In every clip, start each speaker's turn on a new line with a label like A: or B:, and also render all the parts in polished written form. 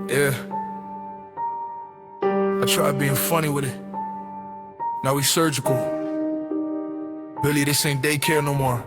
A: Yeah. I tried being funny with it. Now we surgical. Billy, this ain't daycare no more.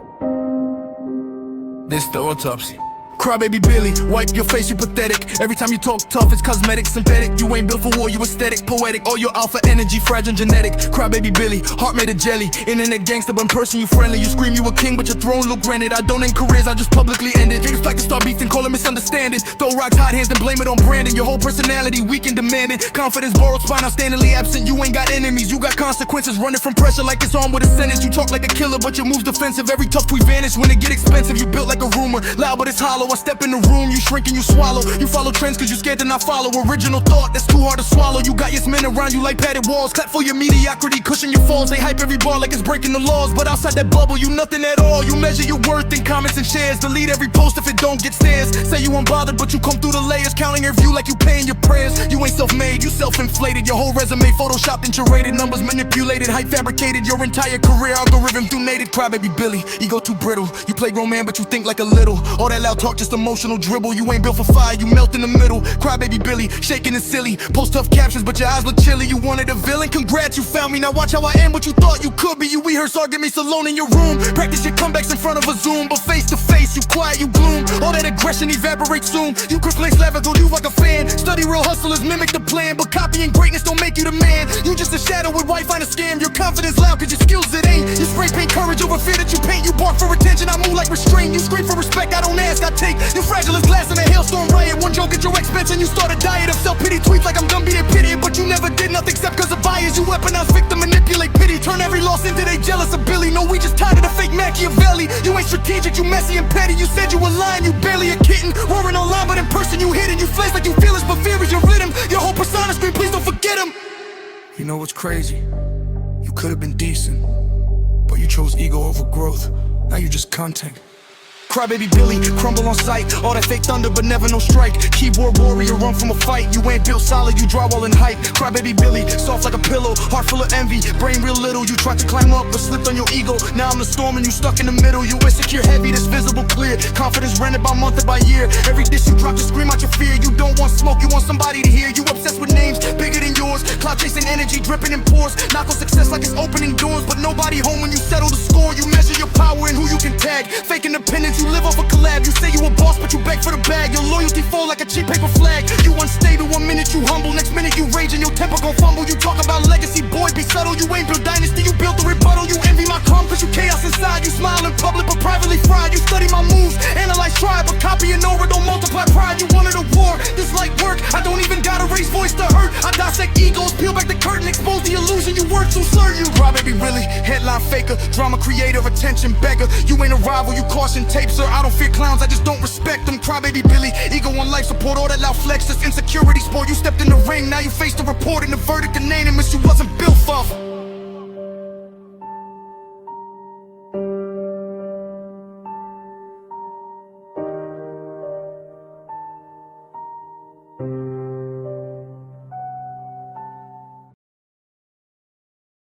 A: This the autopsy. Crybaby Billy, wipe your face, you pathetic. Every time you talk tough, it's cosmetic, synthetic. You ain't built for war, you aesthetic, poetic. All your alpha energy, fragile genetic. Crybaby Billy, heart made of jelly. Internet gangster, but in person you friendly. You scream you a king, but your throne look granted. I don't end careers, I just publicly ended. Niggas like to start beefing, call it misunderstanding. Throw rocks, hot hands, and blame it on Brandon. Your whole personality, weak and demanding. Confidence borrowed, spine outstandingly absent. You ain't got enemies, you got consequences. Running from pressure like it's on with a sentence. You talk like a killer, but your moves defensive. Every tough tweet vanish when it get expensive. You built like a rumor, loud but it's hollow. I step in the room, you shrink and you swallow. You follow trends cause you scared to not follow. Original thought that's too hard to swallow. You got yes men around you like padded walls. Clap for your mediocrity, cushion your falls. They hype every bar like it's breaking the laws. But outside that bubble, you nothing at all. You measure your worth in comments and shares. Delete every post if it don't get stares. Say you unbothered but you come through the layers. Counting your view like you paying your prayers. You ain't self-made, you self-inflated. Your whole resume photoshopped and curated. Numbers manipulated, hype fabricated. Your entire career algorithm donated. Crybaby Billy, ego too brittle. You play grown man but you think like a little. All that loud talk just emotional dribble. You ain't built for fire, you melt in the middle. Crybaby Billy, shaking and silly. Post tough captions but your eyes look chilly. You wanted a villain, congrats you found me. Now watch how I am what you thought you could be. You rehearse arguments alone in your room. Practice your comebacks in front of a Zoom. But face to face, you quiet, you gloom. All that aggression evaporates soon. You could place level, do like a fan. Study real hustlers, mimic the plan. But copying greatness don't make you the man. You just a shadow with Wi-Fi and a scam. Your confidence loud cause your skills it ain't. You spray paint courage over fear that you paint. You bark for attention, I move like restraint. You scream for respect, I don't ask, I take. You fragile as glass in a hailstorm riot. One joke at your expense and you start a diet of self-pity. Tweets like I'm done being pity. But you never did nothing except cause of bias. You weaponize victim, manipulate pity. Turn every loss into they jealous of Billy. No, we just tired of the fake Machiavelli. You ain't strategic, you messy and petty. You said you were lying, you barely a kitten. Roaring online but in person you hidden. You flash like you feel us but fear is your rhythm. Your whole persona scream, please don't forget him. You know what's crazy? You could've been decent, but you chose ego over growth. Now you just content. Crybaby Billy, crumble on sight. All that fake thunder but never no strike. Keyboard warrior, run from a fight. You ain't built solid, you drywall in height. Crybaby Billy, soft like a pillow. Heart full of envy, brain real little. You tried to climb up but slipped on your ego. Now I'm the storm and you stuck in the middle. You insecure heavy, that's visible clear. Confidence rented by month and by year. Every dish you drop to scream out your fear. You don't want smoke, you want somebody to hear. You obsessed with names bigger than yours. Cloud chasing energy dripping in pores. Knock on success like it's opening doors. But nobody home when you settle the score. You measure your power and who you can tag. Fake independence, you live off a collab. You say you a boss but you beg for the bag. Your loyalty fall like a cheap paper flag. You unstable, 1 minute you humble, next minute you rage and your temper gon' fumble. You talk about legacy, boy, be subtle. You ain't built dynasty, you built the rebuttal. You envy my calm cause you chaos inside. You smile in public but privately fried. You study my moves, analyze, try, but copy and over don't multiply pride. You wanted a war, this light work. I don't even gotta raise voice to hurt. I dissect egos, peel back the curtain, expose the illusion. You work too certain. Crybaby really, headline faker, drama creator, attention beggar. You ain't a rival, you caution tape, sir. I don't fear clowns, I just don't respect them. Crybaby Billy, ego on life support, all that loud flex, this insecurity sport. You stepped in the ring, now you face the report and the verdict, the name and miss you wasn't built for.